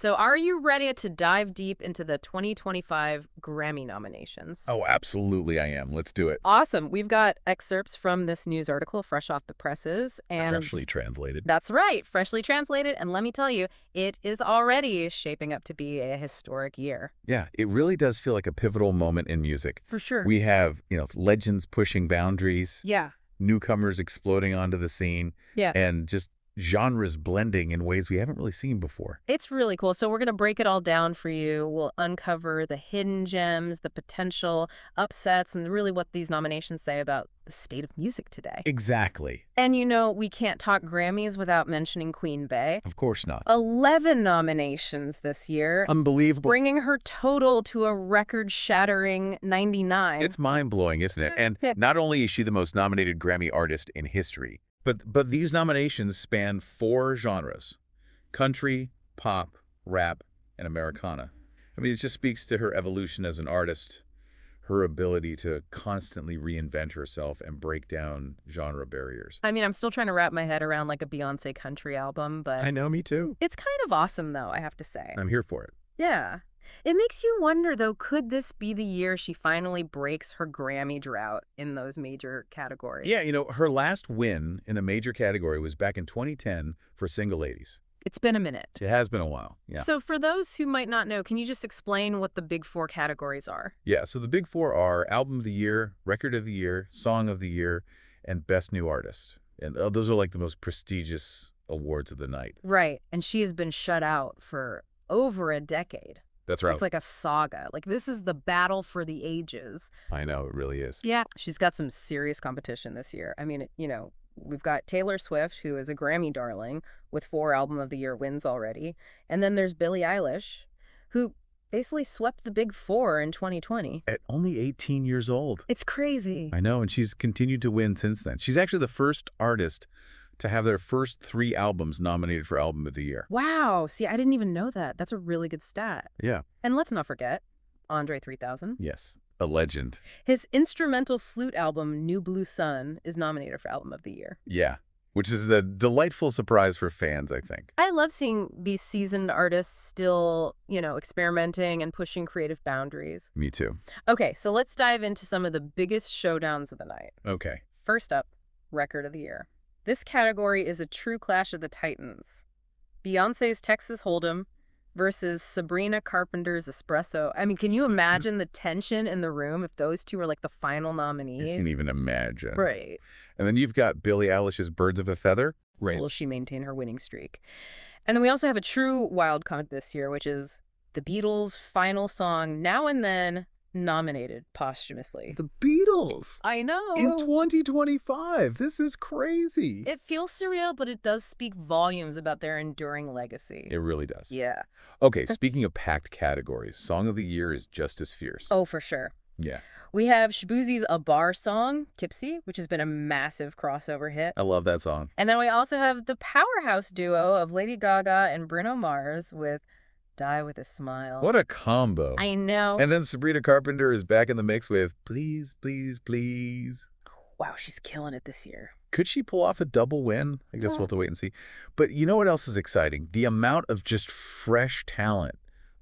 So are you ready to dive deep into the 2025 Grammy nominations? Oh, absolutely I am. Let's do it. Awesome. We've got excerpts from this news article fresh off the presses. And Freshly translated. that's right, freshly translated. And let me tell you, it is already shaping up to be a historic year. Yeah, it really does feel like a pivotal moment in music. For sure. We have, legends pushing boundaries, Yeah. newcomers exploding onto the scene, Yeah. and just genres blending in ways we haven't really seen before. It's really cool. So we're going to break it all down for you. We'll uncover the hidden gems, the potential upsets, and really what these nominations say about the state of music today. Exactly. And we can't talk Grammys without mentioning Queen Bey. Of course not. 11 nominations this year, Unbelievable. bringing her total to a record-shattering 99. It's mind-blowing, isn't it? And not only is she the most nominated Grammy artist in history, but these nominations span 4 genres: country, pop, rap, and Americana. I mean, it just speaks to her evolution as an artist, her ability to constantly reinvent herself and break down genre barriers. I mean, I'm still trying to wrap my head around like a Beyoncé country album, but I know, me too. it's kind of awesome, though, I have to say. I'm here for it. Yeah. It makes you wonder, though, could this be the year she finally breaks her Grammy drought in those major categories? Yeah, her last win in a major category was back in 2010 for Single Ladies. It's been a minute. It has been a while, yeah. So for those who might not know, can you just explain what the big 4 categories are? Yeah, so the big 4 are Album of the Year, Record of the Year, Song of the Year, and Best New Artist. And those are like the most prestigious awards of the night. Right. And she has been shut out for over a decade. That's right. It's like a saga. Like, this is the battle for the ages. I know, it really is. Yeah. She's got some serious competition this year. I mean, we've got Taylor Swift, who is a Grammy darling, with 4 Album of the Year wins already. And then there's Billie Eilish, who basically swept the big 4 in 2020. At only 18 years old. It's crazy. I know, and she's continued to win since then. She's actually the first artist to have their first 3 albums nominated for Album of the Year. Wow. See, I didn't even know that. That's a really good stat. Yeah. And let's not forget Andre 3000. Yes, a legend. His instrumental flute album, New Blue Sun, is nominated for Album of the Year. Yeah, which is a delightful surprise for fans, I think. I love seeing these seasoned artists still, experimenting and pushing creative boundaries. Me too. Okay, so let's dive into some of the biggest showdowns of the night. Okay. First up, Record of the Year. This category is a true clash of the titans. Beyoncé's Texas Hold'em versus Sabrina Carpenter's Espresso. I mean, can you imagine the tension in the room if those two were like the final nominees? I can't even imagine. Right. And then you've got Billie Eilish's Birds of a Feather. Right. Will she maintain her winning streak? And then we also have a true wild card this year, which is the Beatles' final song, Now and Then, nominated posthumously. The Beatles! I know. In 2025. This is crazy. It feels surreal, but it does speak volumes about their enduring legacy. It really does. Yeah. Okay, speaking of packed categories, Song of the Year is just as fierce. Oh, for sure. Yeah. We have Shabuzi's A Bar song, Tipsy, which has been a massive crossover hit. I love that song. And then we also have the powerhouse duo of Lady Gaga and Bruno Mars with Die With a Smile. What a combo. I know. And then Sabrina Carpenter is back in the mix with Please, Please, Please. Wow, she's killing it this year. Could she pull off a double win? I guess we'll have to wait and see. But you know what else is exciting? The amount of just fresh talent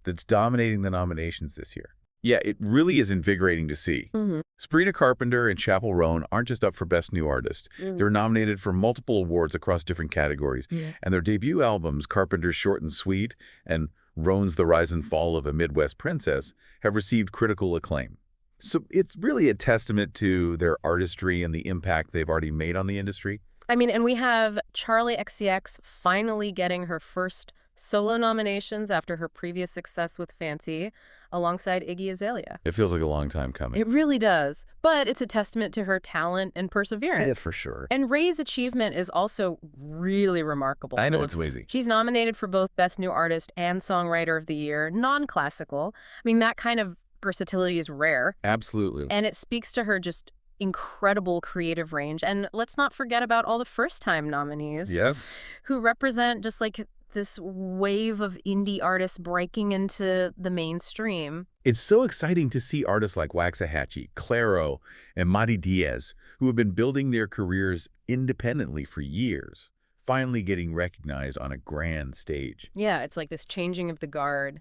that's dominating the nominations this year. Yeah, it really is invigorating to see. Sabrina Carpenter and Chappell Roan aren't just up for Best New Artist. They're nominated for multiple awards across different categories. And their debut albums, Carpenter's Short and Sweet and Roan's The Rise and Fall of a Midwest Princess, have received critical acclaim. So it's really a testament to their artistry and the impact they've already made on the industry. I mean, and we have Charli XCX finally getting her first solo nominations after her previous success with Fancy, alongside Iggy Azalea. It feels like a long time coming. It really does. But it's a testament to her talent and perseverance. Yeah, for sure. And Ray's achievement is also really remarkable. I know it's Swayze. She's nominated for both Best New Artist and Songwriter of the Year, non-classical. I mean, that kind of versatility is rare. Absolutely. And it speaks to her just incredible creative range. And let's not forget about all the first-time nominees. Yes. Who represent just like this wave of indie artists breaking into the mainstream. It's so exciting to see artists like Waxahachie, Clairo, and Madi Diaz, who have been building their careers independently for years, finally getting recognized on a grand stage. Yeah, it's like this changing of the guard.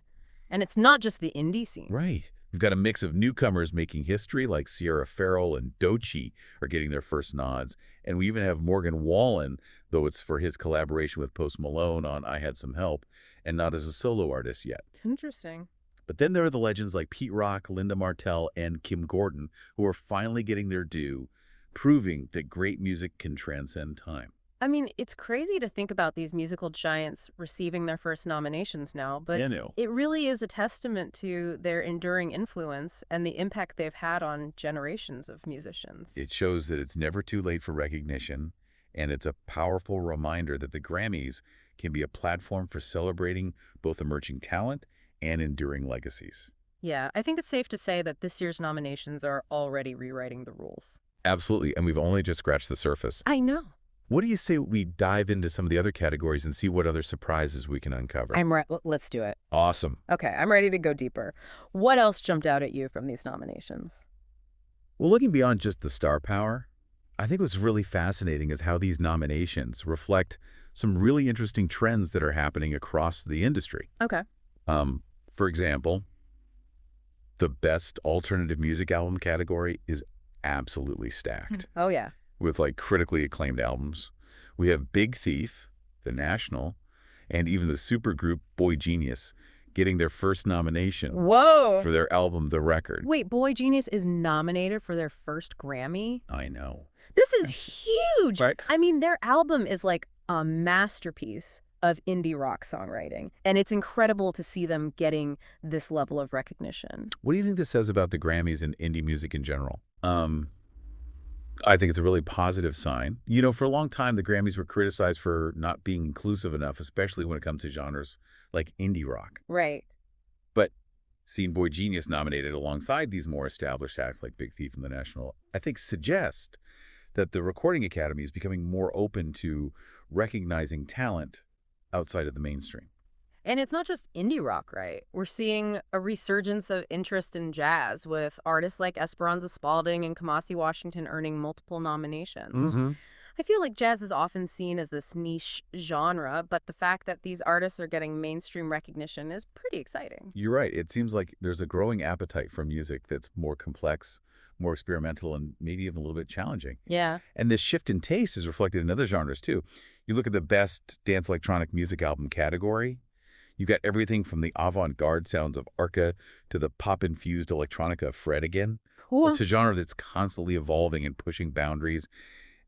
And it's not just the indie scene. Right. We've got a mix of newcomers making history, like Sierra Farrell and Doechii are getting their first nods. And we even have Morgan Wallen, though it's for his collaboration with Post Malone on I Had Some Help, and not as a solo artist yet. Interesting. But then there are the legends like Pete Rock, Linda Martell, and Kim Gordon, who are finally getting their due, proving that great music can transcend time. I mean, it's crazy to think about these musical giants receiving their first nominations now, but Yeah, no. it really is a testament to their enduring influence and the impact they've had on generations of musicians. It shows that it's never too late for recognition, and it's a powerful reminder that the Grammys can be a platform for celebrating both emerging talent and enduring legacies. Yeah, I think it's safe to say that this year's nominations are already rewriting the rules. Absolutely, and we've only just scratched the surface. I know. What do you say we dive into some of the other categories and see what other surprises we can uncover? I'm right. Let's do it. Awesome. Okay, I'm ready to go deeper. What else jumped out at you from these nominations? Well, looking beyond just the star power, I think what's really fascinating is how these nominations reflect some really interesting trends that are happening across the industry. Okay. For example, the Best Alternative Music Album category is absolutely stacked Oh, yeah. with like critically acclaimed albums. We have Big Thief, The National, and even the supergroup Boy Genius getting their first nomination Whoa! for their album The Record. Wait, Boy Genius is nominated for their first Grammy? I know. This is huge! Right. I mean, their album is like a masterpiece of indie rock songwriting, and it's incredible to see them getting this level of recognition. What do you think this says about the Grammys and indie music in general? I think it's a really positive sign. You know, for a long time, the Grammys were criticized for not being inclusive enough, especially when it comes to genres like indie rock. Right. But seeing Boy Genius nominated alongside these more established acts like Big Thief and The National, I think suggests that the Recording Academy is becoming more open to recognizing talent outside of the mainstream. And it's not just indie rock, right? We're seeing a resurgence of interest in jazz with artists like Esperanza Spalding and Kamasi Washington earning multiple nominations. I feel like jazz is often seen as this niche genre, but the fact that these artists are getting mainstream recognition is pretty exciting. You're right. It seems like there's a growing appetite for music that's more complex, more experimental, and maybe even a little bit challenging. Yeah. And this shift in taste is reflected in other genres, too. You look at the Best Dance Electronic Music Album category, you got everything from the avant-garde sounds of Arca to the pop-infused electronica of Fred again. Cool. It's a genre that's constantly evolving and pushing boundaries,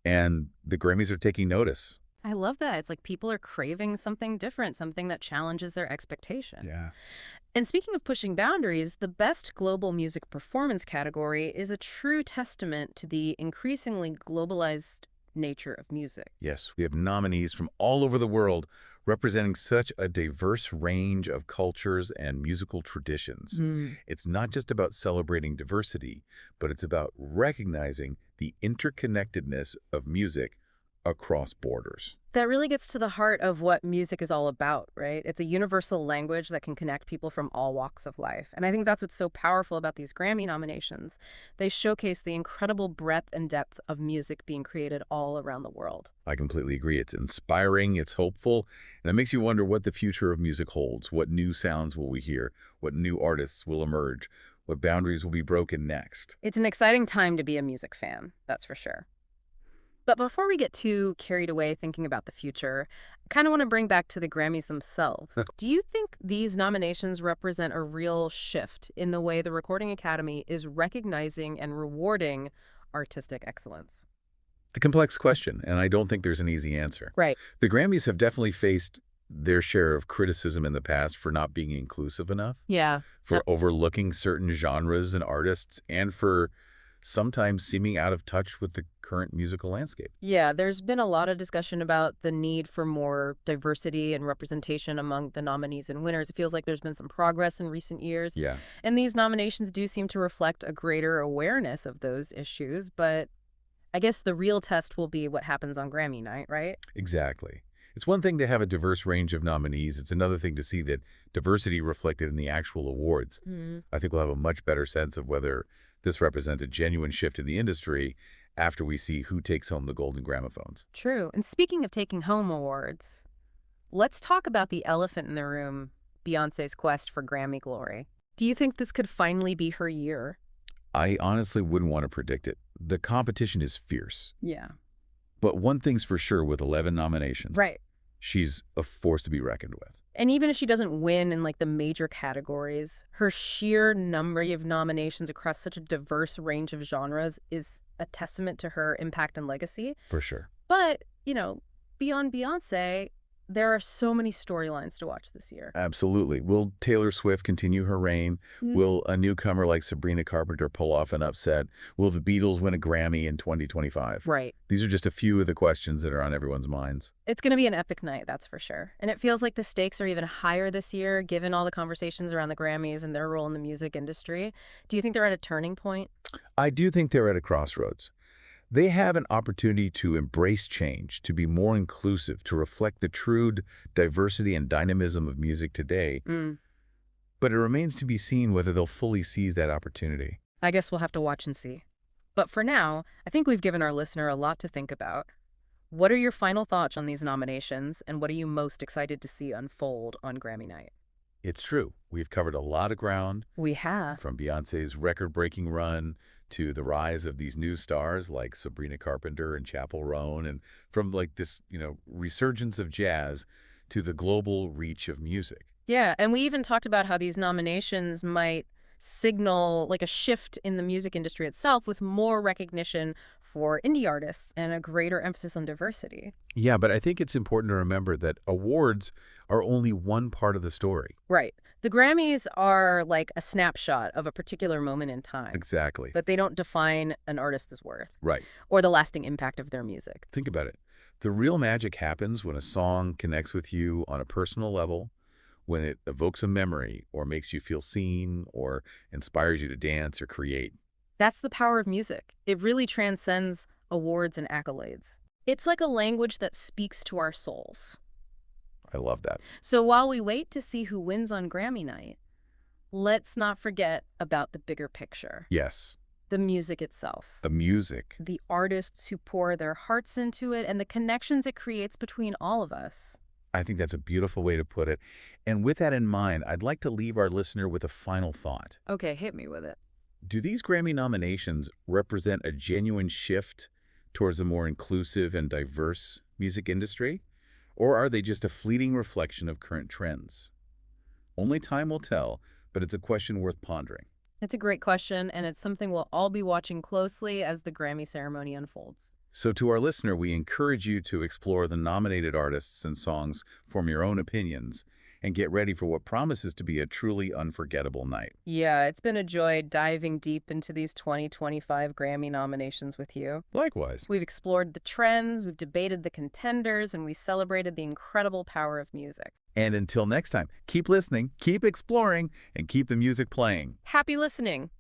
and the Grammys are taking notice. I love that. It's like people are craving something different, something that challenges their expectation. Yeah. And speaking of pushing boundaries, the Best Global Music Performance category is a true testament to the increasingly globalized nature of music. Yes, we have nominees from all over the world representing such a diverse range of cultures and musical traditions. It's not just about celebrating diversity, but it's about recognizing the interconnectedness of music across borders. That really gets to the heart of what music is all about, right? It's a universal language that can connect people from all walks of life. And I think that's what's so powerful about these Grammy nominations. They showcase the incredible breadth and depth of music being created all around the world. I completely agree. It's inspiring, it's hopeful, and it makes you wonder what the future of music holds. What new sounds will we hear? What new artists will emerge? What boundaries will be broken next? It's an exciting time to be a music fan, that's for sure. But before we get too carried away thinking about the future, I kind of want to bring back to the Grammys themselves. Do you think these nominations represent a real shift in the way the Recording Academy is recognizing and rewarding artistic excellence? It's a complex question, and I don't think there's an easy answer. Right. The Grammys have definitely faced their share of criticism in the past for not being inclusive enough, Yeah. for overlooking certain genres and artists, and for sometimes seeming out of touch with the current musical landscape. Yeah, there's been a lot of discussion about the need for more diversity and representation among the nominees and winners. It feels like there's been some progress in recent years. Yeah. And these nominations do seem to reflect a greater awareness of those issues, but I guess the real test will be what happens on Grammy night, right? Exactly. It's one thing to have a diverse range of nominees. It's another thing to see that diversity reflected in the actual awards. I think we'll have a much better sense of whether this represents a genuine shift in the industry after we see who takes home the golden gramophones. True. And speaking of taking home awards, let's talk about the elephant in the room, Beyoncé's quest for Grammy glory. Do you think this could finally be her year? I honestly wouldn't want to predict it. The competition is fierce. Yeah. But one thing's for sure with 11 nominations, Right. she's a force to be reckoned with. And even if she doesn't win in like the major categories, her sheer number of nominations across such a diverse range of genres is a testament to her impact and legacy. For sure. But, beyond Beyoncé, there are so many storylines to watch this year. Absolutely. Will Taylor Swift continue her reign? Will a newcomer like Sabrina Carpenter pull off an upset? Will the Beatles win a Grammy in 2025? Right. These are just a few of the questions that are on everyone's minds. It's going to be an epic night, that's for sure. And it feels like the stakes are even higher this year, given all the conversations around the Grammys and their role in the music industry. Do you think they're at a turning point? I do think they're at a crossroads. They have an opportunity to embrace change, to be more inclusive, to reflect the true diversity and dynamism of music today. But it remains to be seen whether they'll fully seize that opportunity. I guess we'll have to watch and see. But for now, I think we've given our listener a lot to think about. What are your final thoughts on these nominations, and what are you most excited to see unfold on Grammy night? It's true. We've covered a lot of ground, We have. from Beyoncé's record-breaking run to the rise of these new stars like Sabrina Carpenter and Chappell Roan, and from like this, resurgence of jazz to the global reach of music. Yeah, and we even talked about how these nominations might signal like a shift in the music industry itself, with more recognition for indie artists and a greater emphasis on diversity. Yeah, but I think it's important to remember that awards are only one part of the story. Right. The Grammys are like a snapshot of a particular moment in time, Exactly. but they don't define an artist's worth Right. or the lasting impact of their music. Think about it. The real magic happens when a song connects with you on a personal level, when it evokes a memory or makes you feel seen or inspires you to dance or create. That's the power of music. It really transcends awards and accolades. It's like a language that speaks to our souls. I love that. So while we wait to see who wins on Grammy night, let's not forget about the bigger picture. Yes, The music itself. the music. The artists who pour their hearts into it and the connections it creates between all of us. I think that's a beautiful way to put it. And with that in mind, I'd like to leave our listener with a final thought. Okay, hit me with it. Do these Grammy nominations represent a genuine shift towards a more inclusive and diverse music industry? Or are they just a fleeting reflection of current trends? Only time will tell, but it's a question worth pondering. It's a great question, and it's something we'll all be watching closely as the Grammy ceremony unfolds. So to our listener, we encourage you to explore the nominated artists and songs, form your own opinions, and get ready for what promises to be a truly unforgettable night. Yeah, it's been a joy diving deep into these 2025 Grammy nominations with you. Likewise. We've explored the trends, we've debated the contenders, and we celebrated the incredible power of music. And until next time, keep listening, keep exploring, and keep the music playing. Happy listening!